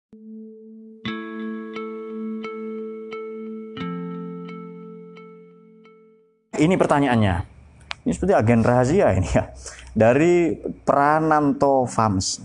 Ini pertanyaannya. Ini seperti agen rahasia ini ya. Dari Prananto Farms.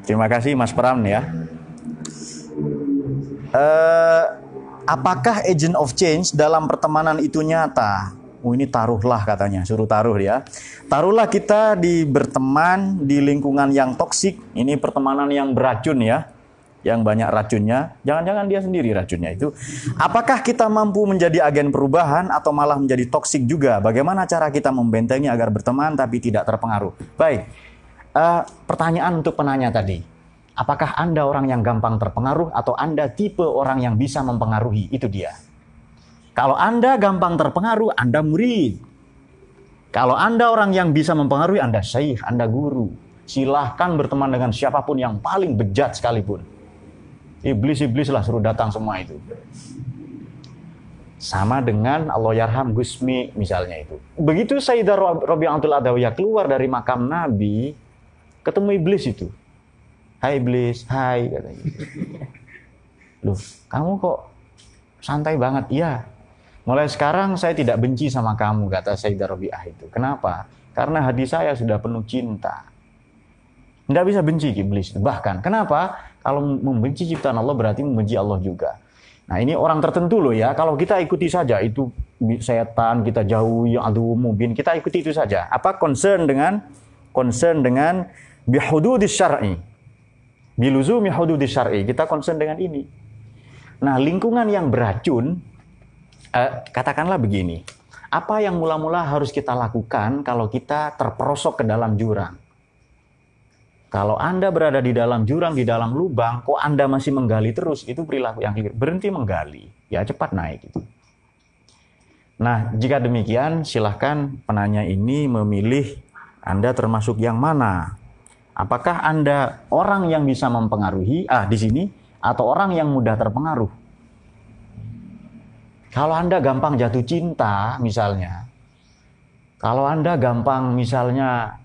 Terima kasih Mas Pram ya. Apakah agent of change dalam pertemanan itu nyata? Ini taruhlah katanya, suruh taruh ya. Taruhlah kita berteman di lingkungan yang toksik. Ini pertemanan yang beracun ya. Yang banyak racunnya, jangan-jangan dia sendiri racunnya itu. Apakah kita mampu menjadi agen perubahan atau malah menjadi toksik juga? Bagaimana cara kita membentengi agar berteman tapi tidak terpengaruh? Baik, pertanyaan untuk penanya tadi. Apakah Anda orang yang gampang terpengaruh atau Anda tipe orang yang bisa mempengaruhi? Itu dia. Kalau Anda gampang terpengaruh, Anda murid. Kalau Anda orang yang bisa mempengaruhi, Anda syekh, Anda guru. Silahkan berteman dengan siapapun yang paling bejat sekalipun. Iblis-iblis lah suruh datang semua itu. Sama dengan Allah yarham Gusmi misalnya itu. Begitu Sayyidah Rabi'atul Adawiyah keluar dari makam Nabi, ketemu iblis itu. Hai iblis, hai katanya. Loh, kamu kok santai banget? Iya. Mulai sekarang saya tidak benci sama kamu, kata Sayyidah Rabi'ah itu. Kenapa? Karena hati saya sudah penuh cinta. Tidak bisa benci iblis. Bahkan, kenapa? Kalau membenci ciptaan Allah berarti membenci Allah juga. Nah ini orang tertentu loh ya. Kalau kita ikuti saja itu setan, kita jauhi, aduh mubin, kita ikuti itu saja. Apa concern dengan bihududis syar'i, biluzumi hududis syar'i. Kita concern dengan ini. Nah lingkungan yang beracun, katakanlah begini. Apa yang mula-mula harus kita lakukan kalau kita terperosok ke dalam jurang? Kalau Anda berada di dalam jurang, di dalam lubang, kok Anda masih menggali terus, itu perilaku yang keliru. Berhenti menggali, ya cepat naik. Gitu. Nah, jika demikian, silahkan penanya ini memilih Anda termasuk yang mana. Apakah Anda orang yang bisa mempengaruhi, di sini, atau orang yang mudah terpengaruh? Kalau Anda gampang jatuh cinta, misalnya, kalau Anda gampang misalnya,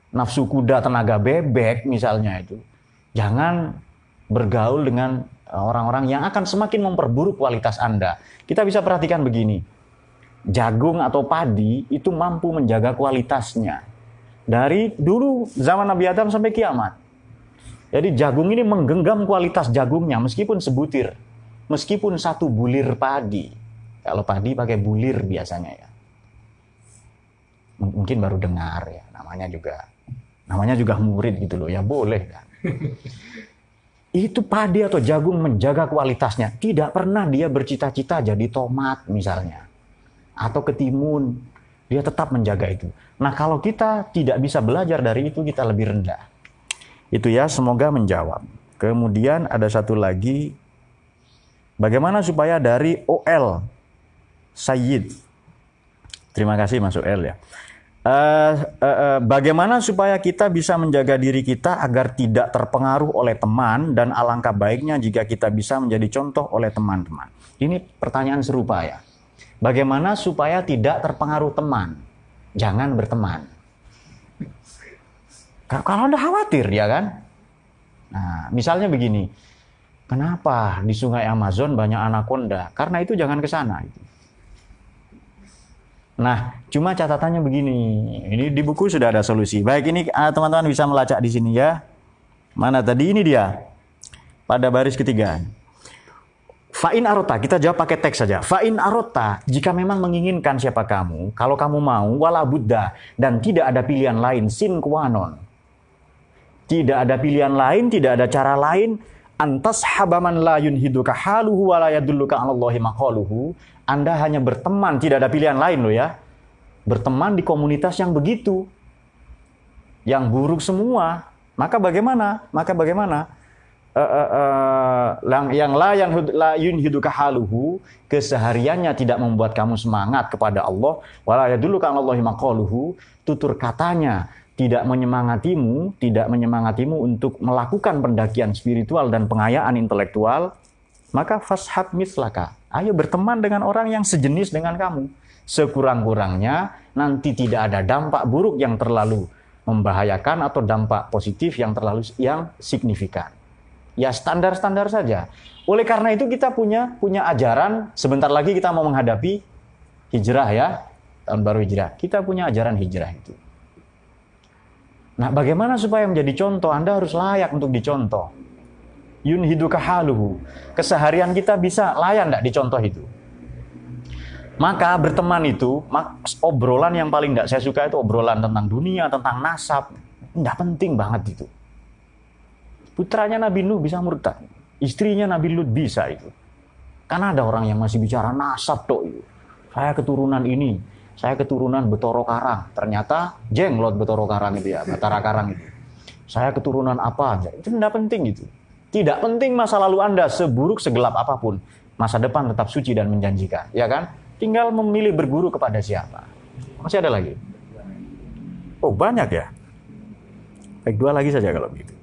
nafsu kuda tenaga bebek misalnya itu, jangan bergaul dengan orang-orang yang akan semakin memperburuk kualitas Anda. Kita bisa perhatikan begini, jagung atau padi itu mampu menjaga kualitasnya dari dulu zaman Nabi Adam sampai kiamat. Jadi jagung ini menggenggam kualitas jagungnya meskipun sebutir, meskipun satu bulir padi. Kalau padi pakai bulir biasanya ya. Mungkin baru dengar ya, namanya juga murid gitu loh, ya boleh kan. Itu padi atau jagung menjaga kualitasnya. Tidak pernah dia bercita-cita jadi tomat misalnya. Atau ketimun. Dia tetap menjaga itu. Nah kalau kita tidak bisa belajar dari itu, kita lebih rendah. Itu ya, semoga menjawab. Kemudian ada satu lagi. Bagaimana supaya dari OL Sayyid. Terima kasih Mas OL ya. Bagaimana supaya kita bisa menjaga diri kita agar tidak terpengaruh oleh teman, dan alangkah baiknya jika kita bisa menjadi contoh oleh teman-teman. Ini pertanyaan serupa ya. Bagaimana supaya tidak terpengaruh teman? Jangan berteman. Kalau Anda khawatir ya kan? Nah, misalnya begini. Kenapa di Sungai Amazon banyak anaconda? Karena itu jangan ke sana. Nah, cuma catatannya begini. Ini di buku sudah ada solusi. Baik, ini teman-teman bisa melacak di sini ya. Mana tadi? Ini dia. Pada baris ketiga. Fa'in arota, kita jawab pakai teks saja. Fa'in arota, jika memang menginginkan siapa kamu, kalau kamu mau, wala buddha, dan tidak ada pilihan lain, sin qua non. Tidak ada pilihan lain, tidak ada cara lain, antas habaman la yunhiduka haluhu wa la yadulluka 'alallahi maqaluhu. Anda hanya berteman, tidak ada pilihan lain loh ya. Berteman di komunitas yang begitu. Yang buruk semua. Maka bagaimana? Yang la yunhiduka haluhu, kesehariannya tidak membuat kamu semangat kepada Allah. Wa la yadulluka 'alallahi maqaluhu, tutur katanya tidak menyemangatimu untuk melakukan pendakian spiritual dan pengayaan intelektual, maka fashab mislaka. Ayo berteman dengan orang yang sejenis dengan kamu. Sekurang-kurangnya nanti tidak ada dampak buruk yang terlalu membahayakan atau dampak positif yang signifikan. Ya standar-standar saja. Oleh karena itu kita punya ajaran, sebentar lagi kita mau menghadapi hijrah ya, tahun baru hijrah. Kita punya ajaran hijrah itu. Nah, bagaimana supaya menjadi contoh? Anda harus layak untuk dicontoh. Yunhiduka haluhu. Keseharian kita bisa layak enggak dicontoh itu? Maka berteman itu, obrolan yang paling enggak saya suka itu obrolan tentang dunia, tentang nasab. Enggak penting banget itu. Putranya Nabi Nuh bisa murtad. Istrinya Nabi Lut bisa itu. Karena ada orang yang masih bicara nasab tok itu. Saya keturunan ini, saya keturunan Betoro Karang. Ternyata jenglot Betoro Karang itu ya, Batara Karang itu. Saya keturunan apa aja. Itu tidak penting itu. Tidak penting masa lalu Anda seburuk segelap apapun. Masa depan tetap suci dan menjanjikan, ya kan? Tinggal memilih berguru kepada siapa. Masih ada lagi? Oh, banyak ya? Baik, 2 lagi saja kalau begitu.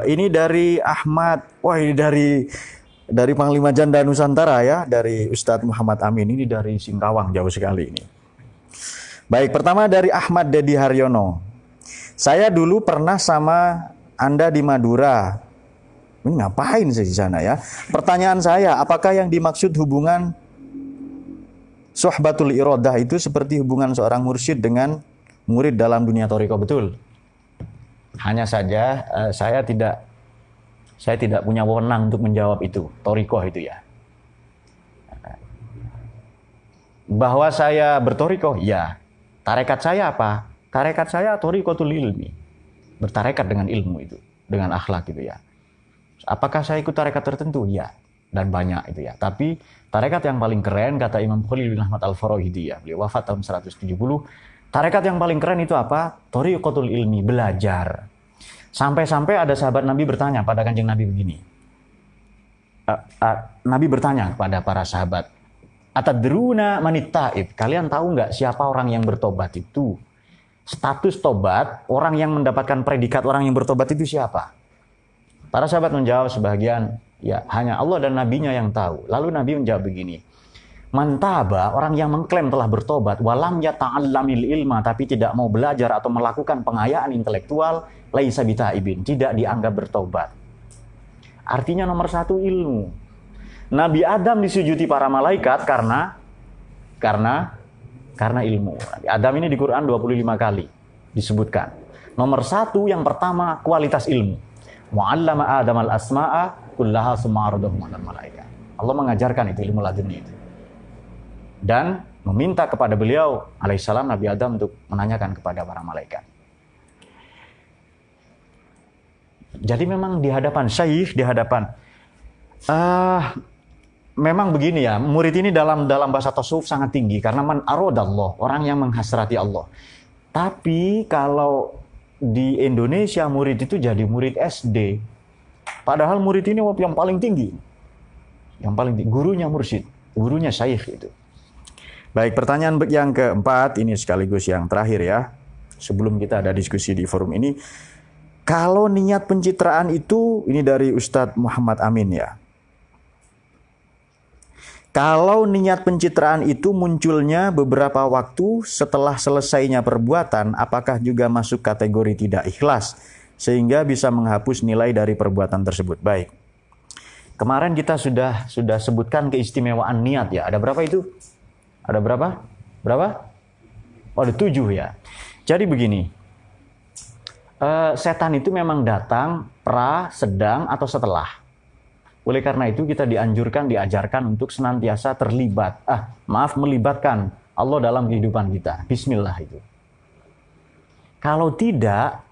Ini dari Ahmad. Wah, ini dari Panglima Janda Nusantara ya, dari Ustadz Muhammad Amin. Ini dari Singkawang, jauh sekali ini. Baik, pertama dari Ahmad Dedi Haryono. Saya dulu pernah sama Anda di Madura. Ini ngapain sih di sana ya? Pertanyaan saya, apakah yang dimaksud hubungan Suhbatul Irodah itu seperti hubungan seorang mursyid dengan murid dalam dunia thariqah? Betul. Hanya saja saya tidak punya wewenang untuk menjawab itu, thariqah itu ya. Bahwa saya berthariqah, ya. Tarekat saya apa? Tarekat saya thariqatul ilmi. Bertarekat dengan ilmu itu, dengan akhlak itu ya. Apakah saya ikut tarekat tertentu? Ya, dan banyak itu ya. Tapi tarekat yang paling keren kata Imam Khalil bin Ahmad Al-Farahidi ya, beliau wafat tahun 170. Tarekat yang paling keren itu apa? Thariqatul ilmi, belajar. Sampai-sampai ada sahabat Nabi bertanya pada Kanjeng Nabi begini. Nabi bertanya kepada para sahabat, Atadruna manit taib? Kalian tahu nggak siapa orang yang bertobat itu? Status tobat, orang yang mendapatkan predikat orang yang bertobat itu siapa? Para sahabat menjawab sebagian, ya hanya Allah dan Nabinya yang tahu. Lalu Nabi menjawab begini, Mantaba, orang yang mengklaim telah bertobat, walam yata'allamil ilma, tapi tidak mau belajar atau melakukan pengayaan intelektual, laisa bitaibin, tidak dianggap bertobat. Artinya nomor 1 ilmu. Nabi Adam disujudi para malaikat karena ilmu. Nabi Adam ini di Quran 25 kali disebutkan. Nomor 1 yang pertama kualitas ilmu. Wa'allama Adam al-asma'a kullaha summa 'aradahum 'alal malaikat. Allah mengajarkan itu ilmu laduni itu. Dan meminta kepada beliau alaihissalam Nabi Adam untuk menanyakan kepada para malaikat. Jadi memang di hadapan syekh, memang begini ya, murid ini dalam bahasa tasawuf sangat tinggi karena man aradallah, orang yang menghasrati Allah. Tapi kalau di Indonesia murid itu jadi murid SD. Padahal murid ini yang paling tinggi. Yang paling tinggi, gurunya mursyid, gurunya syekh itu. Baik, pertanyaan yang keempat, ini sekaligus yang terakhir ya. Sebelum kita ada diskusi di forum ini. Kalau niat pencitraan itu, ini dari Ustadz Muhammad Amin ya. Kalau niat pencitraan itu munculnya beberapa waktu setelah selesainya perbuatan, apakah juga masuk kategori tidak ikhlas? Sehingga bisa menghapus nilai dari perbuatan tersebut. Baik. Kemarin kita sudah sebutkan keistimewaan niat ya. Ada berapa itu? Ada berapa? Oh, ada 7 ya. Jadi begini. Setan itu memang datang pra, sedang, atau setelah. Oleh karena itu kita diajarkan untuk senantiasa melibatkan Allah dalam kehidupan kita. Bismillah itu. Kalau tidak,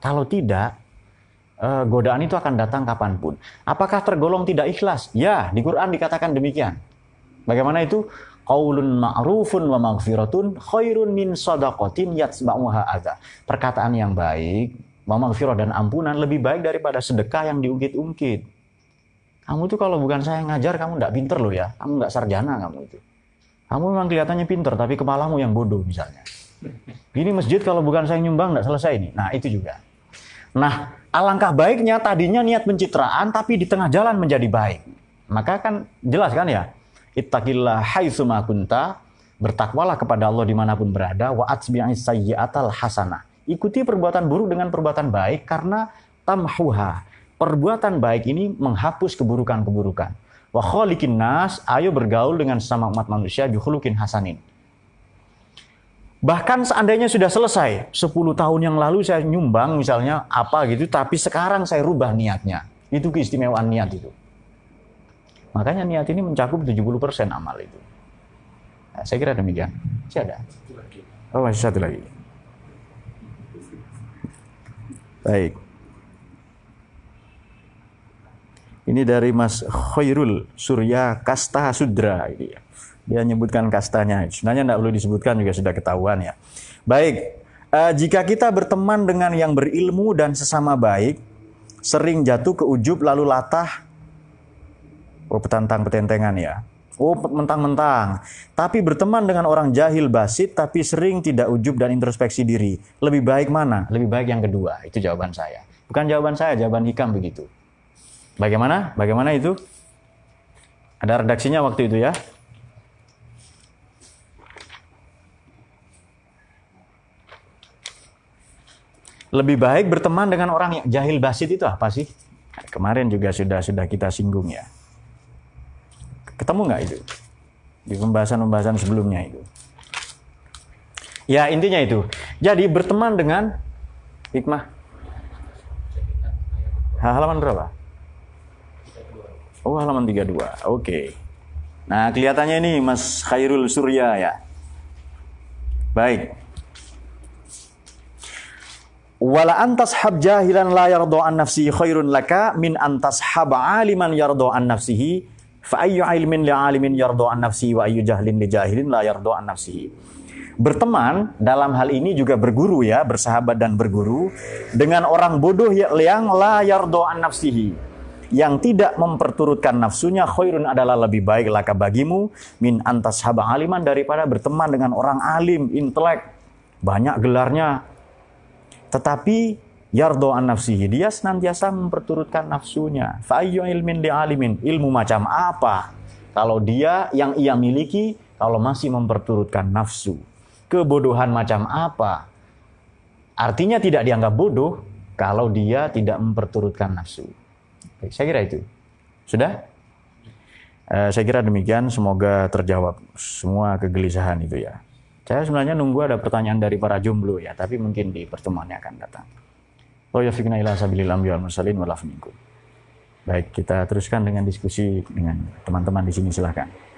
godaan itu akan datang kapanpun. Apakah tergolong tidak ikhlas? Ya, di Quran dikatakan demikian. Bagaimana itu? Qaulun ma'rufun wa maghfiratun khairun min shadaqatin yatsba'uha adza. Perkataan yang baik, wa maghfirah dan ampunan lebih baik daripada sedekah yang diungkit-ungkit. Kamu itu kalau bukan saya yang ngajar, kamu nggak pinter loh ya. Kamu nggak sarjana kamu itu. Kamu memang kelihatannya pinter, tapi kepalamu yang bodoh misalnya. Gini masjid kalau bukan saya nyumbang nggak selesai nih. Nah itu juga. Nah alangkah baiknya tadinya niat pencitraan, tapi di tengah jalan menjadi baik. Maka kan jelas kan ya. Ittaqillah haitsu ma kunta Bertakwalah kepada Allah dimanapun berada. Wa atbi'is sayyi'atal hasanah. Ikuti perbuatan buruk dengan perbuatan baik karena tamhuha. Perbuatan baik ini menghapus keburukan-keburukan. Wa khaliqin nas, ayo bergaul dengan sesama umat manusia bikhuluqin hasanin. Bahkan seandainya sudah selesai, 10 tahun yang lalu saya nyumbang misalnya apa gitu, tapi sekarang saya rubah niatnya. Itu keistimewaan niat itu. Makanya niat ini mencakup 70% amal itu. Nah, saya kira demikian. Masih ada? Oh, masih satu lagi. Baik. Ini dari Mas Khairul Surya Kasta Sudra. Dia menyebutkan kastanya. Sebenarnya tidak perlu disebutkan, juga sudah ketahuan ya. Baik, jika kita berteman dengan yang berilmu dan sesama baik, sering jatuh ke ujub lalu latah. Oh, petantang-petentengan ya. Oh, mentang-mentang. Tapi berteman dengan orang jahil basit, tapi sering tidak ujub dan introspeksi diri. Lebih baik mana? Lebih baik yang kedua. Itu jawaban saya. Bukan jawaban saya, jawaban Hikam begitu. Bagaimana? Bagaimana itu? Ada redaksinya waktu itu ya. Lebih baik berteman dengan orang yang jahil basit itu apa sih? Kemarin juga sudah kita singgung ya. Ketemu nggak itu? Di pembahasan-pembahasan sebelumnya itu. Ya intinya itu. Jadi berteman dengan hikmah. Halaman berapa? Oh, halaman 32. Oke. Nah, kelihatannya ini Mas Khairul Surya ya. Baik. Wala antashab jahilan la yardo an nafsihi khairun laka min antashab aliman yardo an nafsihi fa ayyu ilmin li alimin yardo an nafsihi wa ayyu jahlin li jahilin la yardo an nafsihi. Berteman dalam hal ini juga berguru ya, bersahabat dan berguru dengan orang bodoh yang la yardo an nafsihi, yang tidak memperturutkan nafsunya, khairun adalah lebih baik laka bagimu min antashab aliman, daripada berteman dengan orang alim, intelek, banyak gelarnya, tetapi yardo an nafsihi, dia senantiasa memperturutkan nafsunya. Fa ayyu ilmin li alimin, ilmu macam apa kalau dia yang ia miliki kalau masih memperturutkan nafsu? Kebodohan macam apa? Artinya tidak dianggap bodoh kalau dia tidak memperturutkan nafsu. Baik, saya kira itu. Sudah? Saya kira demikian, semoga terjawab semua kegelisahan itu ya. Saya sebenarnya nunggu ada pertanyaan dari para jomblo ya, tapi mungkin di pertemuan yang akan datang. Wa yafiqna ila sabilil anbiya wal mursalin wa la minkum. Baik, kita teruskan dengan diskusi dengan teman-teman di sini, silakan.